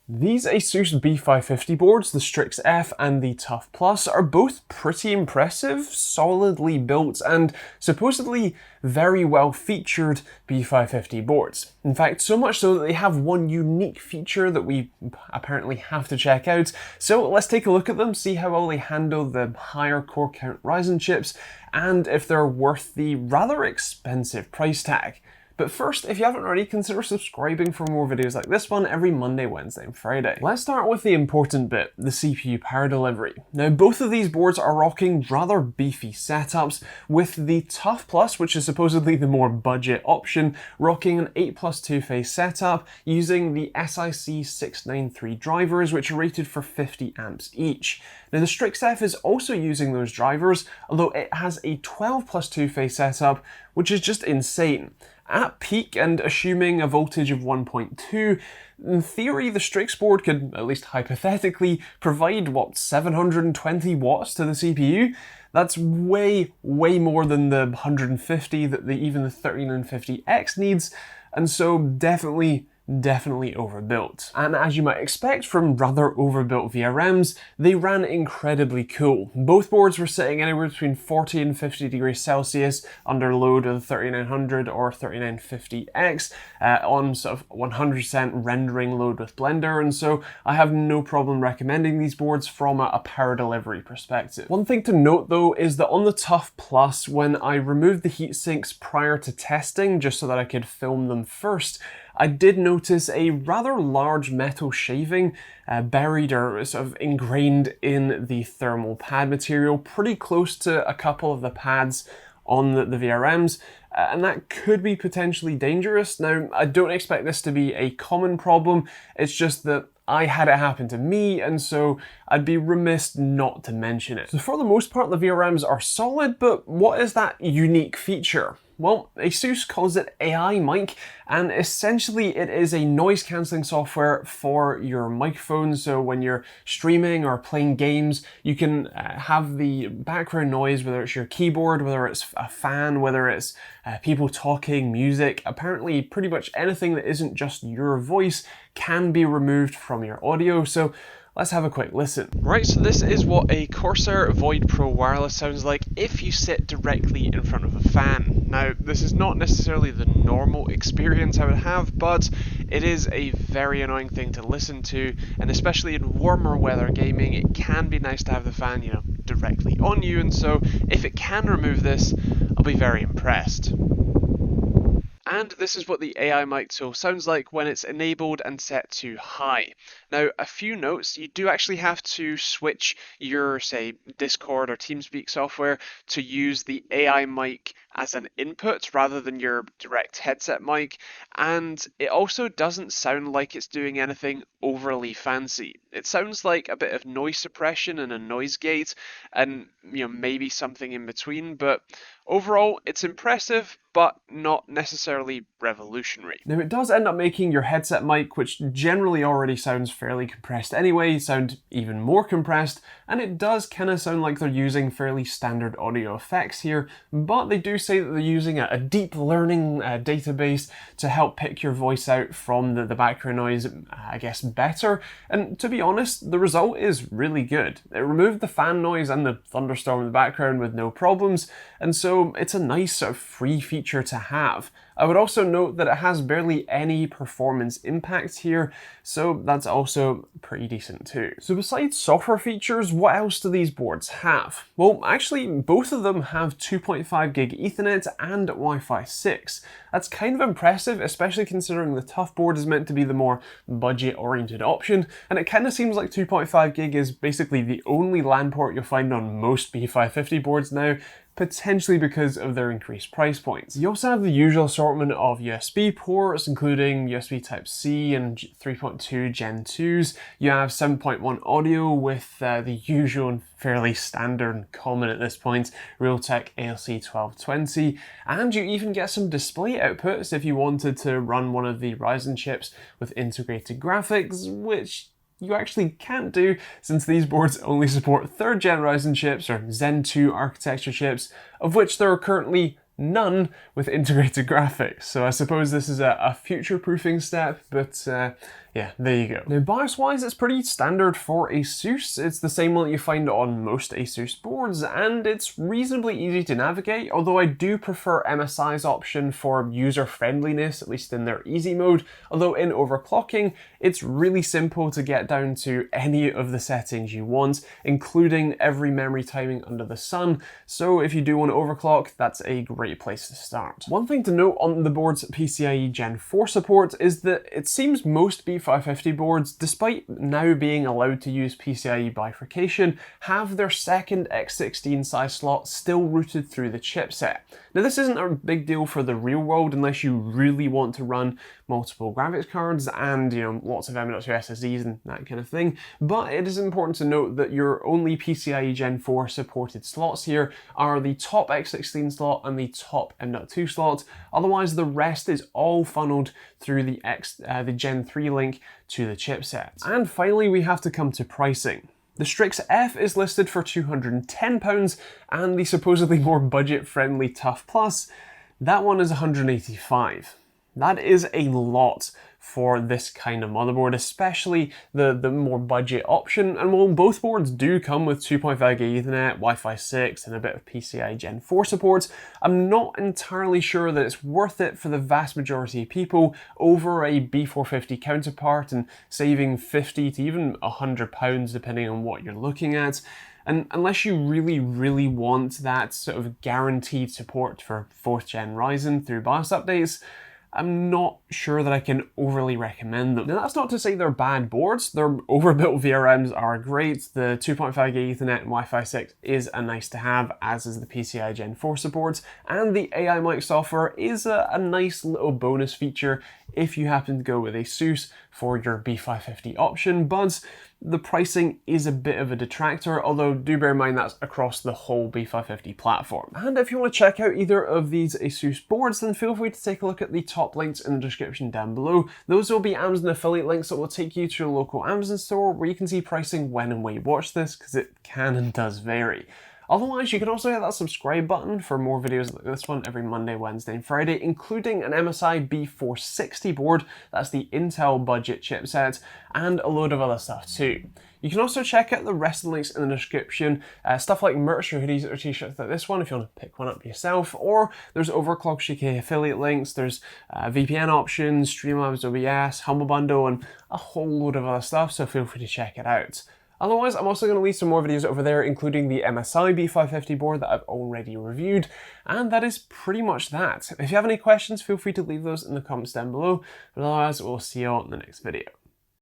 These Asus B550 boards, the Strix F and the TUF Plus, are both pretty impressive, solidly built, and supposedly very well featured B550 boards. In fact, so much so that they have one unique feature that we apparently have to check out. So let's take a look at them, see how well they handle the higher core count Ryzen chips, and if they're worth the rather expensive price tag. But first, if you haven't already, consider subscribing for more videos like this one every Monday, Wednesday, and Friday. Let's start with the important bit, the CPU power delivery. Now, both of these boards are rocking rather beefy setups, with the TUF Plus, which is supposedly the more budget option, rocking an 8+2 phase setup using the SiC 693 drivers, which are rated for 50 amps each. Now, the Strix F is also using those drivers, although it has a 12+2 phase setup, which is just insane. At peak and assuming a voltage of 1.2, in theory the Strix board could, at least hypothetically, provide, 720 watts to the CPU? That's way more than the 150 that even the 3950X needs, and so definitely overbuilt. And as you might expect from rather overbuilt VRMs, they ran incredibly cool. Both boards were sitting anywhere between 40 and 50 degrees Celsius under load of the 3900 or 3950X on sort of 100% rendering load with Blender, and so I have no problem recommending these boards from a power delivery perspective. One thing to note though is that on the TUF Plus, when I removed the heat sinks prior to testing just so that I could film them first, I did notice a rather large metal shaving buried or sort of ingrained in the thermal pad material, pretty close to a couple of the pads on the VRMs, and that could be potentially dangerous. Now, I don't expect this to be a common problem, it's just that I had it happen to me, and so I'd be remiss not to mention it. So for the most part, the VRMs are solid, but what is that unique feature? Well, Asus calls it AI Mic, and essentially it is a noise cancelling software for your microphone. So when you're streaming or playing games, you can have the background noise, whether it's your keyboard, whether it's a fan, whether it's people talking, music. Apparently pretty much anything that isn't just your voice can be removed from your audio. So let's have a quick listen. Right, so this is what a Corsair Void Pro wireless sounds like if you sit directly in front of a fan. Now, this is not necessarily the normal experience I would have, but it is a very annoying thing to listen to, and especially in warmer weather gaming, it can be nice to have the fan, directly on you, and so if it can remove this, I'll be very impressed. And this is what the AI mic tool sounds like when it's enabled and set to high. Now, a few notes, you do actually have to switch your, say, Discord or TeamSpeak software to use the AI mic as an input rather than your direct headset mic, and it also doesn't sound like it's doing anything overly fancy. It sounds like a bit of noise suppression and a noise gate, and maybe something in between, but overall it's impressive, but not necessarily revolutionary. Now, it does end up making your headset mic, which generally already sounds fairly compressed anyway, sound even more compressed, and it does kind of sound like they're using fairly standard audio effects here, but they do say that they're using a deep learning database to help pick your voice out from the background noise, I guess, better. And to be honest, the result is really good. It removed the fan noise and the thunderstorm in the background with no problems, and so it's a nice sort of free feature to have. I would also note that it has barely any performance impact here, so that's also pretty decent too. So besides software features, what else do these boards have? Well, actually, both of them have 2.5 gig Ethernet and Wi-Fi 6. That's kind of impressive, especially considering the TUF board is meant to be the more budget-oriented option, and it kind of seems like 2.5 gig is basically the only LAN port you'll find on most B550 boards now, potentially because of their increased price points. You also have the usual assortment of USB ports, including USB Type-C and 3.2 Gen 2s. You have 7.1 audio with the usual and fairly standard and common at this point, Realtek ALC 1220, and you even get some display outputs if you wanted to run one of the Ryzen chips with integrated graphics, which you actually can't do since these boards only support 3rd gen Ryzen chips or Zen 2 architecture chips, of which there are currently none with integrated graphics. So I suppose this is a future-proofing step, but Yeah, there you go. Now BIOS-wise, it's pretty standard for Asus. It's the same one that you find on most Asus boards, and it's reasonably easy to navigate, although I do prefer MSI's option for user-friendliness, at least in their easy mode, although in overclocking, it's really simple to get down to any of the settings you want, including every memory timing under the sun, so if you do want to overclock, that's a great place to start. One thing to note on the board's PCIe Gen 4 support is that it seems most B550 boards, despite now being allowed to use PCIe bifurcation, have their second X16 size slot still routed through the chipset. Now this isn't a big deal for the real world unless you really want to run multiple graphics cards and, you know, lots of M.2 SSDs and that kind of thing, but it is important to note that your only PCIe Gen 4 supported slots here are the top X16 slot and the top M.2 slot, otherwise the rest is all funneled through the Gen 3 link to the chipset. And finally we have to come to pricing. The Strix F is listed for £210 and the supposedly more budget-friendly TUF Plus, that one is £185. That is a lot for this kind of motherboard, especially the more budget option. And while both boards do come with 2.5 gig Ethernet, Wi-Fi 6 and a bit of PCIe Gen 4 support, I'm not entirely sure that it's worth it for the vast majority of people over a B450 counterpart and saving 50 to even £100 depending on what you're looking at. And unless you really want that sort of guaranteed support for 4th gen Ryzen through BIOS updates, I'm not sure that I can overly recommend them. Now that's not to say they're bad boards, their overbuilt VRMs are great, the 2.5 gig Ethernet and Wi-Fi 6 is a nice to have, as is the PCI Gen 4 support, and the AI mic software is a nice little bonus feature if you happen to go with Asus for your B550 option, but the pricing is a bit of a detractor, although do bear in mind that's across the whole B550 platform. And if you want to check out either of these Asus boards, then feel free to take a look at the top links in the description down below. Those will be Amazon affiliate links that will take you to your local Amazon store where you can see pricing when and where you watch this, because it can and does vary. Otherwise, you can also hit that subscribe button for more videos like this one every Monday, Wednesday, and Friday, including an MSI B460 board, that's the Intel budget chipset, and a load of other stuff too. You can also check out the rest of the links in the description, stuff like merch or hoodies or t-shirts like this one if you want to pick one up yourself, or there's Overclock UK affiliate links, there's VPN options, Streamlabs OBS, Humble Bundle, and a whole load of other stuff, so feel free to check it out. Otherwise, I'm also going to leave some more videos over there, including the MSI B550 board that I've already reviewed, and that is pretty much that. If you have any questions, feel free to leave those in the comments down below, but otherwise, we'll see you all in the next video.